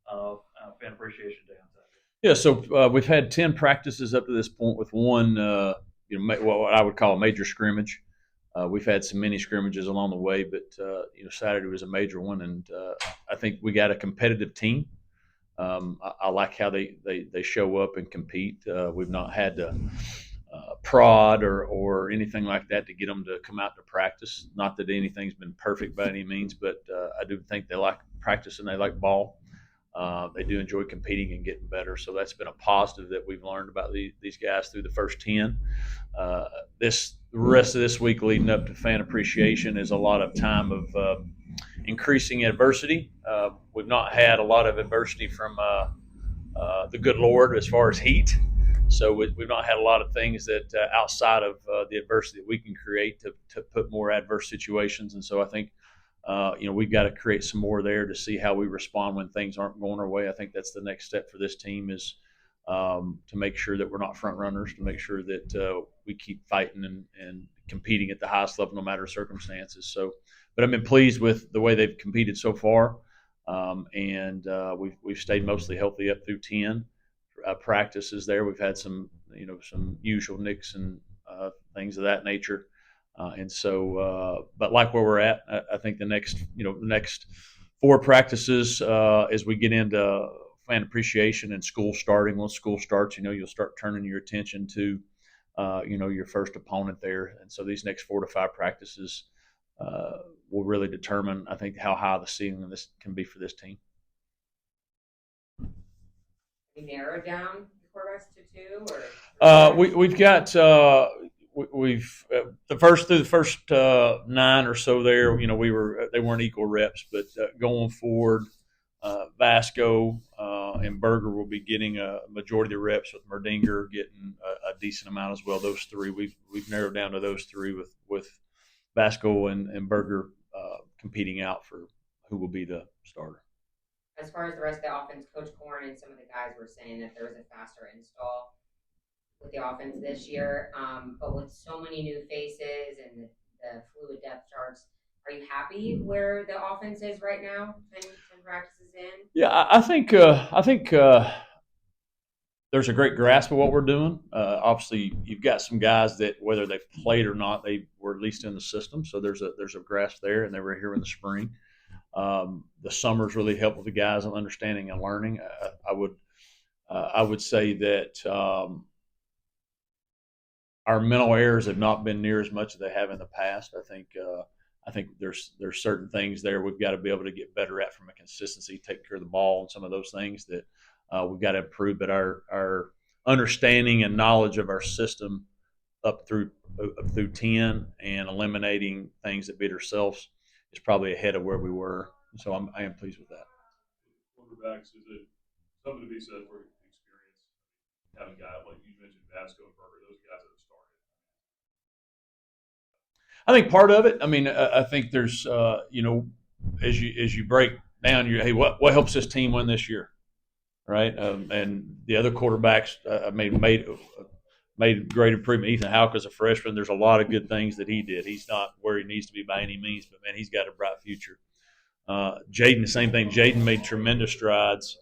Fan Appreciation Day on Saturday. Yeah, so we've had 10 practices up to this point with one, what I would call a major scrimmage. We've had some mini scrimmages along the way, but Saturday was a major one, and I think we got a competitive team. I like how they show up and compete. We've not had to prod or anything like that to get them to come out to practice. Not that anything's been perfect by any means, but I do think they like practice and they like ball. They do enjoy competing and getting better. So that's been a positive that we've learned about these guys through the first 10. Uh, this the rest of this week leading up to fan appreciation is a lot of time of increasing adversity. We've not had a lot of adversity from the good Lord as far as heat. So we've not had a lot of things that outside of the adversity that we can create to put more adverse situations. And so I think we've got to create some more there to see how we respond when things aren't going our way. I think that's the next step for this team is to make sure that we're not front runners, to make sure that we keep fighting and competing at the highest level, no matter circumstances. So, but I've been pleased with the way they've competed so far, and we've stayed mostly healthy up through 10 practices. There, we've had some usual nicks and things of that nature. But like where we're at, I think the next four practices as we get into fan appreciation and school starting. Once school starts, you'll start turning your attention to, your first opponent there. And so these next 4 to 5 practices will really determine, I think, how high the ceiling this can be for this team. We narrow down the quarterbacks to two or We've got we've the first 9 or so there. They weren't equal reps, but going forward, Vasco and Berger will be getting a majority of the reps, with Merdinger getting a decent amount as well. Those three we've narrowed down to those three with Vasco and Berger competing out for who will be the starter. as far as the rest of the offense, Coach Corn and some of the guys were saying that there was a faster install with the offense this year. But with so many new faces and the fluid depth charts, are you happy where the offense is right now? 10 practices in? Yeah, I think there's a great grasp of what we're doing. Obviously, you've got some guys that whether they've played or not, they were at least in the system. So there's a grasp there, and they were here in the spring. The summer's really helped with the guys on understanding and learning. I would say that our mental errors have not been near as much as they have in the past. I think there's certain things there we've got to be able to get better at from a consistency, take care of the ball, and some of those things that we've got to improve. But our understanding and knowledge of our system up through 10 and eliminating things that beat ourselves is probably ahead of where we were. So I am pleased with that. Quarterbacks, is it something to be said for experience? Having a guy like you mentioned, Vasco and Burger, those guys that have started. I think part of it. I mean, I think there's as you break down hey, what helps this team win this year, right? And the other quarterbacks made great improvement. Ethan Hauck is a freshman. There's a lot of good things that he did. He's not where he needs to be by any means, but man, he's got a bright future. Jaden, the same thing. Jaden made tremendous strides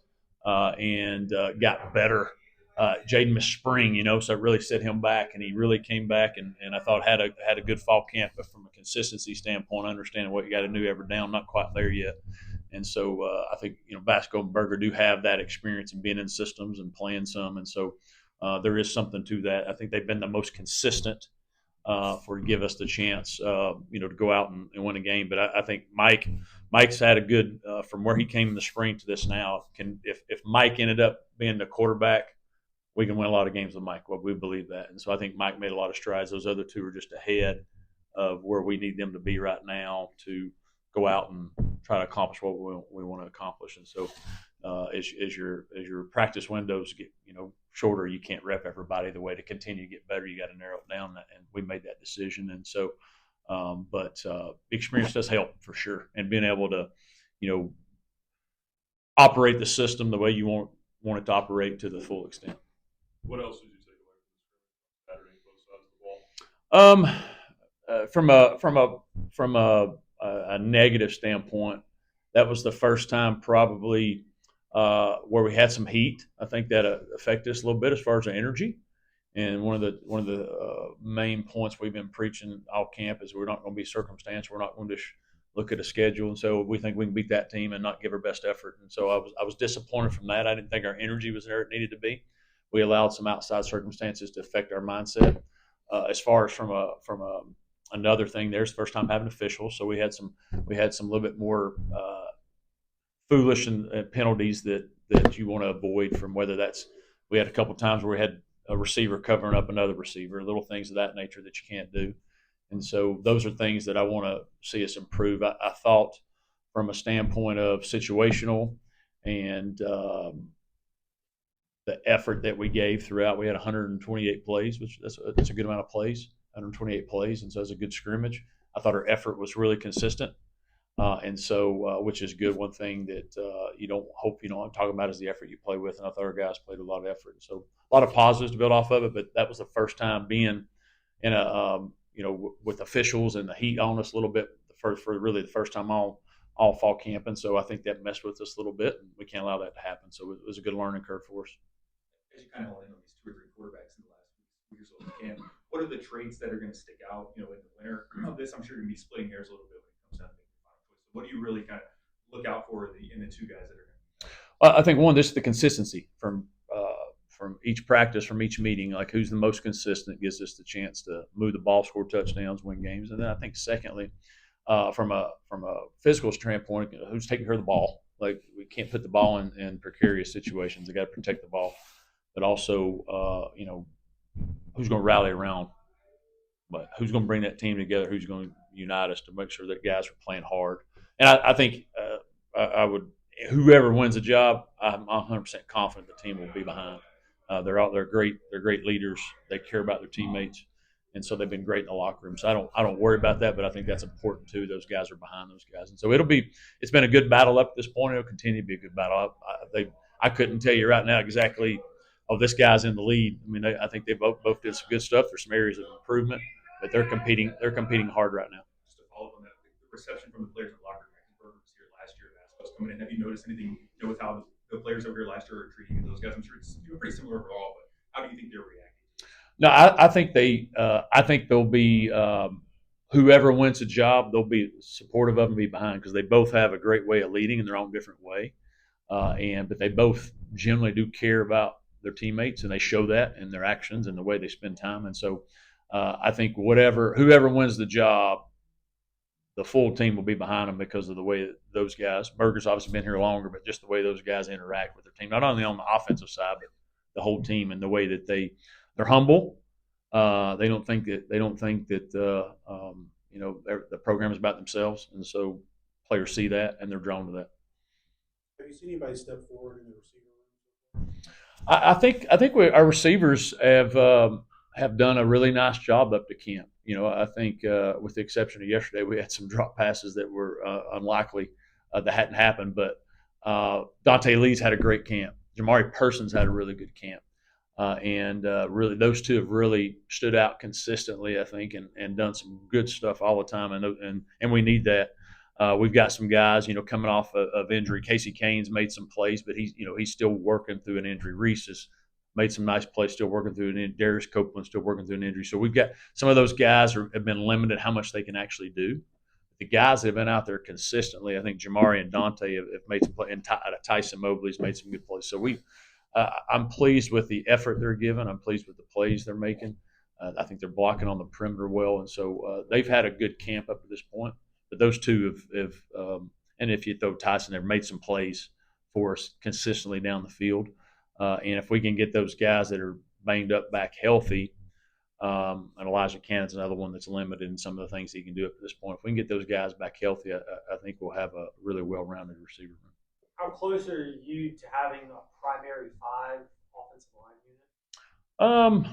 and got better. Jaden missed spring, so it really set him back, and he really came back, and I thought had a good fall camp. But from a consistency standpoint, understanding what you got to do every down, not quite there yet. And so I think Basco and Berger do have that experience in being in systems and playing some, and so there is something to that. I think they've been the most consistent for to give us the chance, to go out and win a game. But I think Mike's had a good from where he came in the spring to this now. If Mike ended up being the quarterback, we can win a lot of games with Mike. Well, we believe that, and so I think Mike made a lot of strides. Those other two are just ahead of where we need them to be right now to go out and try to accomplish what we want to accomplish. And so, as your practice windows get shorter, you can't rep everybody. The way to continue to get better, you got to narrow it down, and we made that decision. And so, but experience does help for sure, and being able to operate the system the way you want it to operate to the full extent. What else did you take away from Saturday, both sides of the ball? From a negative standpoint, that was the first time probably where we had some heat. I think that affected us a little bit as far as our energy. And one of the main points we've been preaching all camp is we're not going to be circumstance. We're not going to look at a schedule and so we think we can beat that team and not give our best effort. And so I was disappointed from that. I didn't think our energy was there it needed to be. We allowed some outside circumstances to affect our mindset. As far as from another thing, there's the first time having officials, so we had some little bit more foolish and penalties that you want to avoid from whether that's we had a couple of times where we had a receiver covering up another receiver, little things of that nature that you can't do. And so those are things that I want to see us improve. I thought from a standpoint of situational and the effort that we gave throughout, we had 128 plays, which that's a good amount of plays, 128 plays, and so it's a good scrimmage. I thought our effort was really consistent. And so, which is good. One thing that you don't hope I'm talking about is the effort you play with. And I thought our guys played a lot of effort. So a lot of positives to build off of it. But that was the first time being in a with officials and the heat on us a little bit for really the first time all fall camp. And so I think that messed with us a little bit. And we can't allow that to happen. So it was a good learning curve for us. As you kind of hone in on these 2 or 3 quarterbacks in the last week or so of camp, what are the traits that are going to stick out? In the winter of this, I'm sure you're going to be splitting hairs a little bit when it comes down to making the final choice. So what do you really kind of look out for in the 2 guys that are going to be? I think one, this is the consistency from each practice, from each meeting. Like who's the most consistent gives us the chance to move the ball, score touchdowns, win games. And then I think secondly, from a physical standpoint, who's taking care of the ball. Like we can't put the ball in precarious situations. They got to protect the ball, but also who's going to rally around. But who's going to bring that team together? Who's going to unite us to make sure that guys are playing hard? And I think I would, whoever wins the job, I'm 100% confident the team will be behind. They're great. They're great leaders. They care about their teammates, and so they've been great in the locker room. So I don't worry about that, but I think that's important too. Those guys are behind those guys, and so it's been a good battle up to this point. It'll continue to be a good battle. I couldn't tell you right now exactly. Oh, this guy's in the lead. I mean, I think they both did some good stuff. There's some areas of improvement, but they're competing hard right now. Just to follow up on that, the reception from the players in the locker room. Berger was here last year. Vasco's coming in. Have you noticed anything with how the players over here last year are treating those guys? I'm sure it's pretty similar overall, but how do you think they're reacting? No, I think they'll be whoever wins the job, they'll be supportive of them, be behind because they both have a great way of leading in their own different way, but they both generally do care about their teammates, and they show that in their actions and the way they spend time. And so I think whoever wins the job, the full team will be behind them because of the way that those guys, Berger's obviously been here longer, but just the way those guys interact with their team, not only on the offensive side, but the whole team and the way that they're humble. They don't think that the program is about themselves. And so players see that and they're drawn to that. Have you seen anybody step forward in the receiver room? I think our receivers have done a really nice job up to camp. I think with the exception of yesterday, we had some drop passes that were unlikely that hadn't happened. But Dante Lee's had a great camp. Jamari Persons had a really good camp. And really, those two have really stood out consistently, I think, and done some good stuff all the time. And we need that. We've got some guys, coming off of injury. Casey Canes made some plays, but he's still working through an injury. Reese has made some nice plays, still working through an injury. Darius Copeland still working through an injury. So we've got some of those guys have been limited how much they can actually do. The guys that have been out there consistently, I think Jamari and Dante have made some plays, and Tyson Mobley's made some good plays. So I'm pleased with the effort they're giving. I'm pleased with the plays they're making. I think they're blocking on the perimeter well, and so they've had a good camp up to this point. But those two have and if you throw Tyson, they've made some plays for us consistently down the field. And if we can get those guys that are banged up back healthy, and Elijah Cannon's another one that's limited in some of the things he can do up to this point. If we can get those guys back healthy, I think we'll have a really well-rounded receiver room. How close are you to having a primary 5 offensive line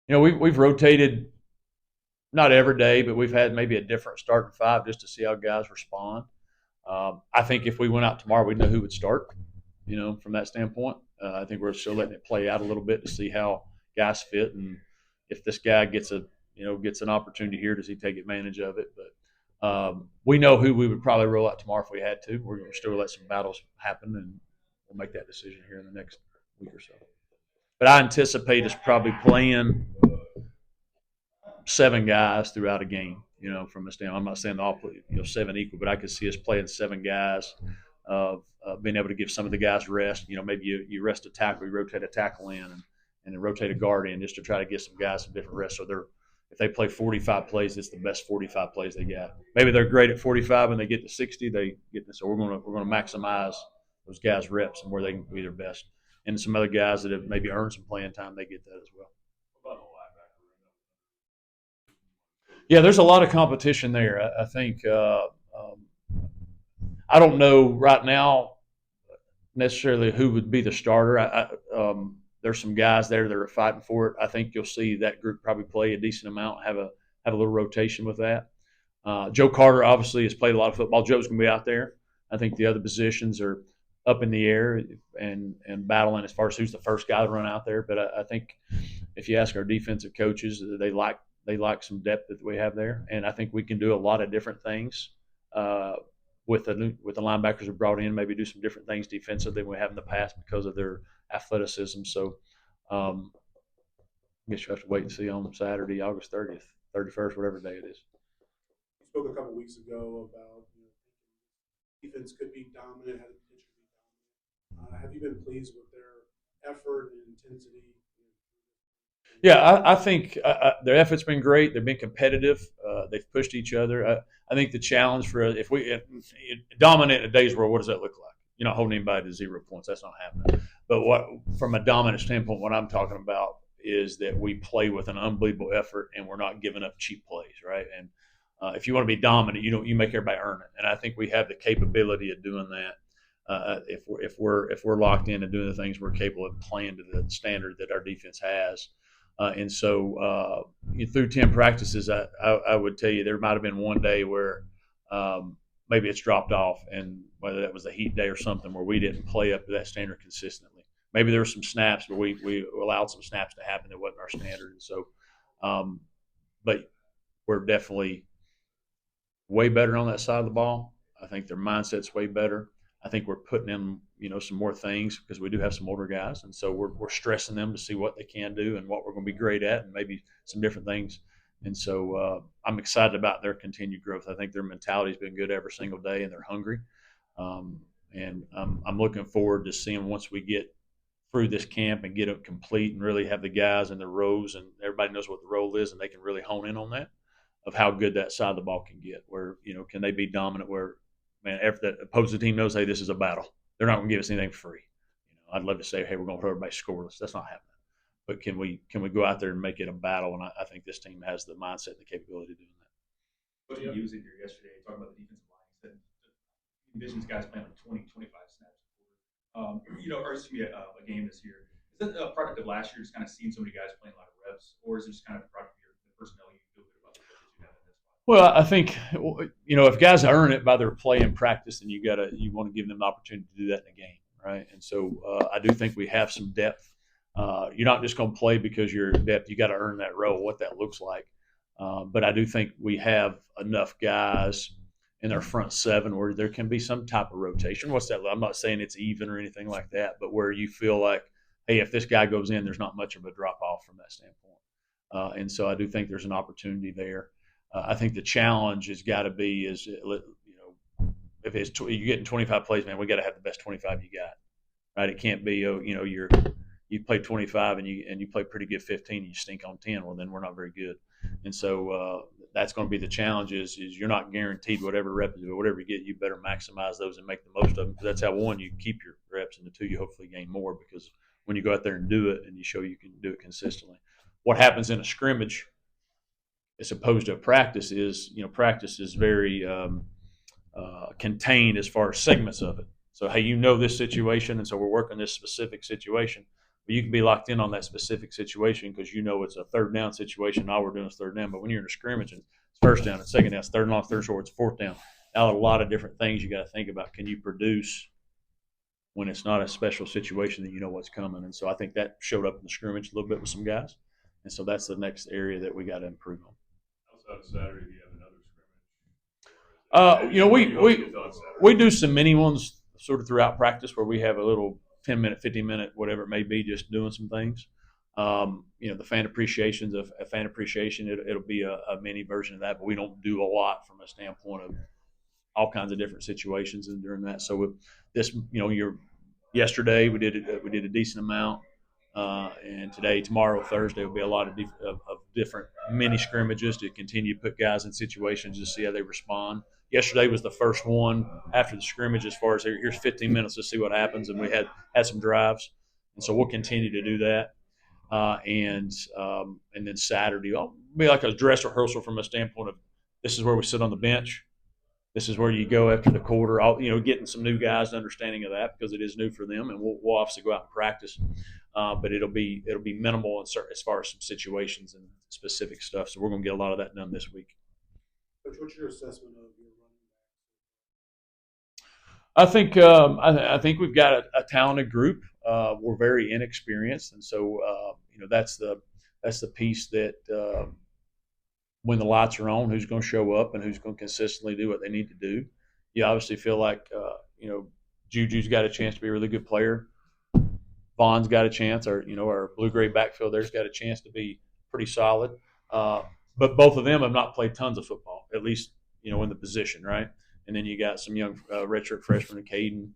unit? We've rotated, not every day, but we've had maybe a different starting 5 just to see how guys respond. I think if we went out tomorrow, we'd know who would start, from that standpoint. I think we're still letting it play out a little bit to see how guys fit. And if this guy gets an opportunity here, does he take advantage of it? But We know who we would probably roll out tomorrow if we had to. We're going to still let some battles happen, and we'll make that decision here in the next week or so. But I anticipate us probably playing 7 guys throughout a game. From a standpoint, I'm not saying all play 7 equal, but I could see us playing 7 guys, being able to give some of the guys rest. Maybe you rest a tackle, you rotate a tackle in, and then rotate a guard in just to try to get some guys some different rest. So if they play 45 plays, it's the best 45 plays they got. Maybe they're great at 45 and they get to 60. So we're going to maximize those guys' reps and where they can be their best. And some other guys that have maybe earned some playing time, they get that as well. Yeah, there's a lot of competition there. I think I don't know right now necessarily who would be the starter. There's some guys there that are fighting for it. I think you'll see that group probably play a decent amount, have a little rotation with that. Joe Carter obviously has played a lot of football. Joe's going to be out there. I think the other positions are up in the air and battling as far as who's the first guy to run out there. But I think if you ask our defensive coaches, they like some depth that we have there, and I think we can do a lot of different things with the linebackers we brought in. Maybe do some different things defensively than we have in the past because of their athleticism. So I guess you have to wait and see on Saturday, August 30th, 31st, whatever day it is. You spoke a couple weeks ago about defense could be dominant, had the potential to be dominant. Have you been pleased with their effort and intensity? Yeah, I think their effort's been great. They've been competitive. They've pushed each other. I think the challenge for us, if we dominant in a day's world, what does that look like? You're not holding anybody to 0 points. That's not happening. But from a dominant standpoint, what I'm talking about is that we play with an unbelievable effort and we're not giving up cheap plays, right? And if you want to be dominant, you make everybody earn it. And I think we have the capability of doing that. If we're locked in and doing the things we're capable of playing to the standard that our defense has. And so through 10 practices, I would tell you there might have been one day where maybe it's dropped off, and whether that was a heat day or something where we didn't play up to that standard consistently. Maybe there were some snaps where we allowed some snaps to happen that wasn't our standard. And so, but we're definitely way better on that side of the ball. I think their mindset's way better. I think we're putting in, some more things because we do have some older guys, and so we're stressing them to see what they can do and what we're going to be great at, and maybe some different things. And so I'm excited about their continued growth. I think their mentality's been good every single day, and they're hungry. And I'm looking forward to seeing once we get through this camp and get it complete and really have the guys in their roles and everybody knows what the role is and they can really hone in on that, of how good that side of the ball can get. Where can they be dominant? Where if the opposing team knows, hey, this is a battle, they're not going to give us anything for free. I'd love to say, hey, we're going to throw everybody scoreless. That's not happening. But can we go out there and make it a battle? And I think this team has the mindset and the capability of doing that. What you used here yesterday, talking about the defensive line, you said envisions guys playing like 20, 25 snaps. Or it's going to be a game this year. Is that a product of last year, just kind of seeing so many guys playing a lot of reps, or is it just kind of a product of the personnel you feel good about the coaches you have in this spot? Well, I think if guys earn it by their play in practice, then you want to give them the opportunity to do that in a game, right? And so I do think we have some depth. You're not just going to play because you're depth. You got to earn that role, what that looks like. But I do think we have enough guys in our front 7 where there can be some type of rotation. What's that? I'm not saying it's even or anything like that, but where you feel like, hey, if this guy goes in, there's not much of a drop off from that standpoint. And so I do think there's an opportunity there. I think the challenge has got to be is, if it's you're getting 25 plays, man, we got to have the best 25 you got, right? It can't be, you play 25 and you play pretty good 15 and you stink on 10. Well, then we're not very good. And so that's going to be the challenge is you're not guaranteed whatever reps, whatever you get, you better maximize those and make the most of them. Because that's how, 1, you keep your reps, and 2, you hopefully gain more because when you go out there and do it and you show you can do it consistently. What happens in a scrimmage as opposed to a practice is, practice is very contained as far as segments of it. So, hey, this situation, and so we're working this specific situation. But you can be locked in on that specific situation because it's a third down situation. All we're doing is third down. But when you're in a scrimmage and it's first down and second down, it's third and long, third short, it's fourth down. Now, a lot of different things you got to think about. Can you produce when it's not a special situation that you know what's coming? And so I think that showed up in the scrimmage a little bit with some guys. And so that's the next area that we got to improve on. Outside of Saturday, do you have another scrimmage We do some mini ones sort of throughout practice where we have a little 10-minute, 15-minute, whatever it may be, just doing some things. The fan appreciation, it'll be a mini version of that, but we don't do a lot from a standpoint of all kinds of different situations and during that. So with this, yesterday we did a decent amount, and today, tomorrow, Thursday will be a lot of different mini scrimmages to continue to put guys in situations to see how they respond. Yesterday was the first one after the scrimmage, as far as here's 15 minutes to see what happens, and we had some drives, and so we'll continue to do that. And then Saturday, it'll be like a dress rehearsal from a standpoint of this is where we sit on the bench. This is where you go after the quarter. Getting some new guys, understanding of that because it is new for them, and we'll obviously go out and practice. But it'll be minimal as far as some situations and specific stuff. So we're going to get a lot of that done this week. Coach, what's your assessment of your running I think we've got a talented group. We're very inexperienced, and so that's the piece that when the lights are on, who's going to show up and who's going to consistently do what they need to do. You obviously feel like Juju's got a chance to be a really good player. Vaughn's got a chance, or our blue-gray backfield there's got a chance to be pretty solid. But both of them have not played tons of football, at least in the position, right? And then you got some young redshirt freshmen, Caden,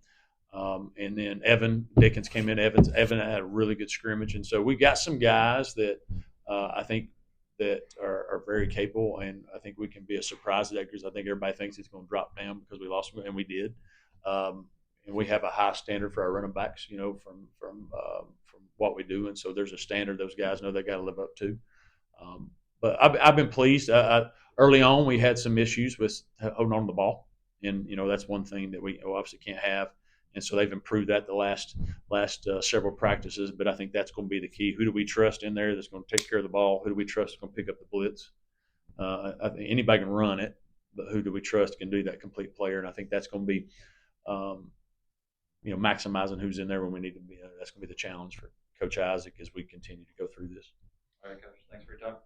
and then Evan Dickens came in. Evan had a really good scrimmage, and so we got some guys that I think that are very capable, and I think we can be a surprise to that because I think everybody thinks it's going to drop down because we lost, and we did. And we have a high standard for our running backs, from what we do, and so there's a standard those guys know they got to live up to. But I've been pleased. Early on, we had some issues with holding on to the ball, and that's one thing that we obviously can't have. And so they've improved that the last several practices. But I think that's going to be the key. Who do we trust in there that's going to take care of the ball? Who do we trust is going to pick up the blitz? I think anybody can run it, but who do we trust can do that complete player? And I think that's going to be maximizing who's in there when we need to be. That's going to be the challenge for Coach Isaac as we continue to go through this. All right, Coach. Thanks for your time.